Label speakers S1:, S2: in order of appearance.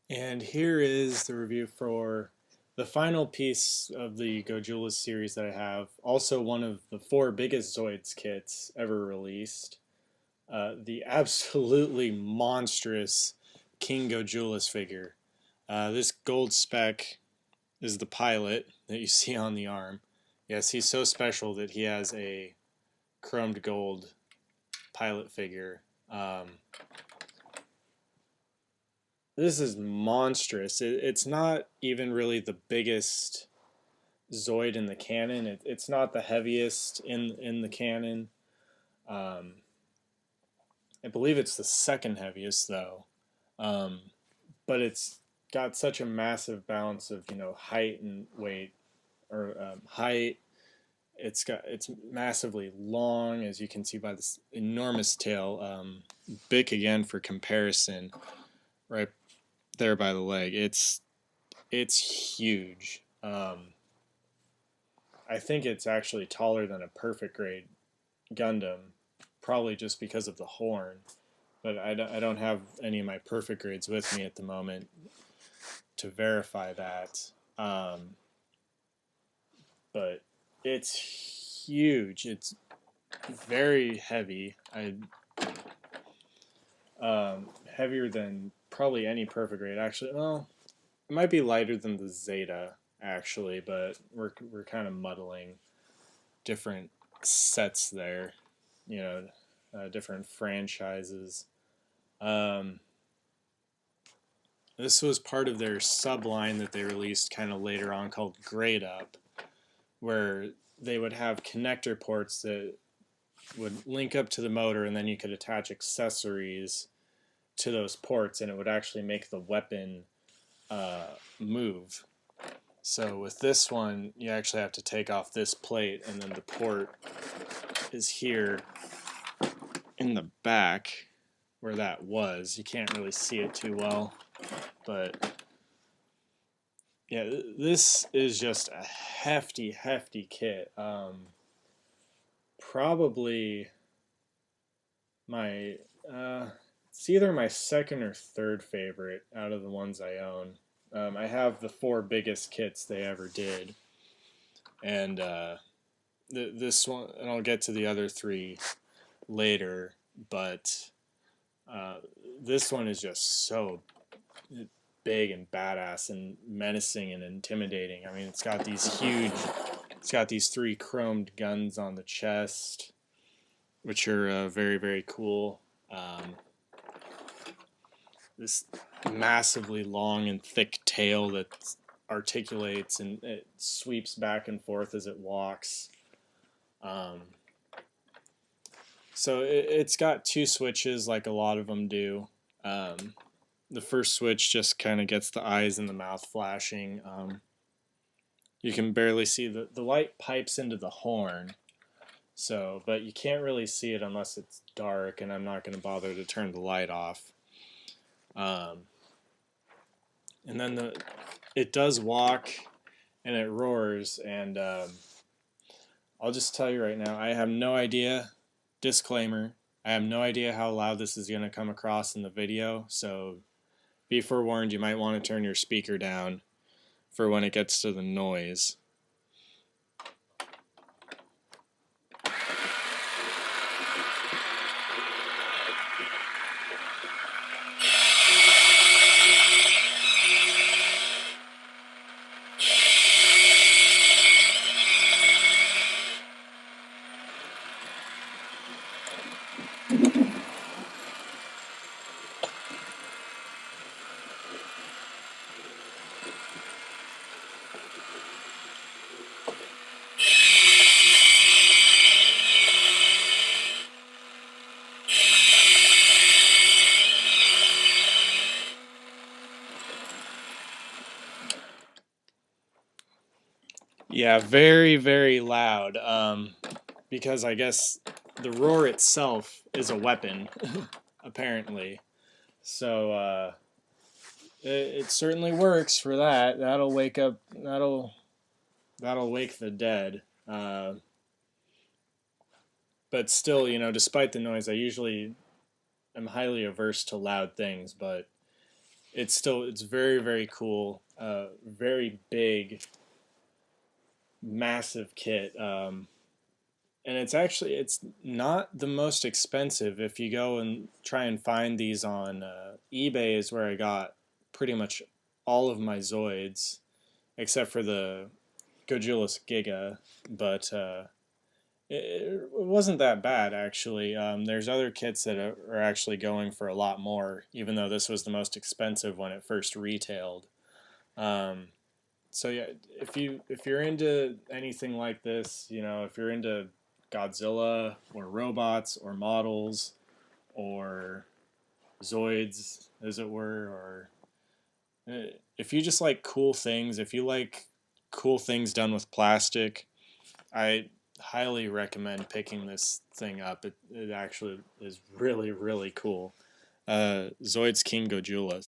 S1: And here is the review for the final piece of the Gojulas series that I have. Also, one of the four biggest Zoids kits ever released. The absolutely monstrous King Gojulas figure. This gold spec is the pilot that you see on the arm. Yes, he's so special that he has a chromed gold pilot figure. This is monstrous. It's not even really the biggest Zoid in the canon. It's not the heaviest in the canon. Um, I believe it's the second heaviest though. Um, but it's got such a massive balance of height and weight, or height. It's massively long, as you can see by this enormous tail. Big again for comparison, right there by the leg. It's huge. I think it's actually taller than a perfect grade Gundam, probably just because of the horn. But I don't have any of my perfect grades with me at the moment to verify that. But it's huge. It's very heavy. Heavier than probably any perfect grade. Actually, well, it might be lighter than the Zeta actually, but we're kind of muddling different sets there. You know, different franchises. Um, this was part of their subline that they released kind of later on called Grade Up, where they would have connector ports that would link up to the motor, and then you could attach accessories to those ports, and it would actually make the weapon move. So with this one, you actually have to take off this plate, and then the port is here in the back where that was. You can't really see it too well, but yeah, this is just a hefty, hefty kit. Probably my it's either my second or third favorite out of the ones I own. I have the four biggest kits they ever did, and this one, and I'll get to the other three later. But uh, this one is just so big and badass and menacing and intimidating. I mean, it's got these three chromed guns on the chest, which are very, very cool. This massively long and thick tail that articulates and it sweeps back and forth as it walks. Um, so it's got two switches like a lot of them do. The first switch just kind of gets the eyes and the mouth flashing. You can barely see the light pipes into the horn, so but you can't really see it unless it's dark, and I'm not going to bother to turn the light off. Um, and then it does walk and it roars, and I'll just tell you right now, I have no idea. Disclaimer: I have no idea how loud this is going to come across in the video, so be forewarned. You might want to turn your speaker down for when it gets to the noise. Yeah, very, very loud. Because I guess the roar itself is a weapon, apparently. So it certainly works for that. That'll wake up. That'll wake the dead. But still, despite the noise, I usually am highly averse to loud things. But it's very very cool. Very big, massive kit. And it's not the most expensive. If you go and try and find these on eBay, is where I got pretty much all of my Zoids, except for the Gojulas Giga, but it wasn't that bad actually. There's other kits that are actually going for a lot more, even though this was the most expensive when it first retailed. Um, so yeah, if you're into anything like this, if you're into Godzilla or robots or models or Zoids, as it were, or if you just like cool things, if you like cool things done with plastic, I highly recommend picking this thing up. It actually is really, really cool. Zoids King Gojulas.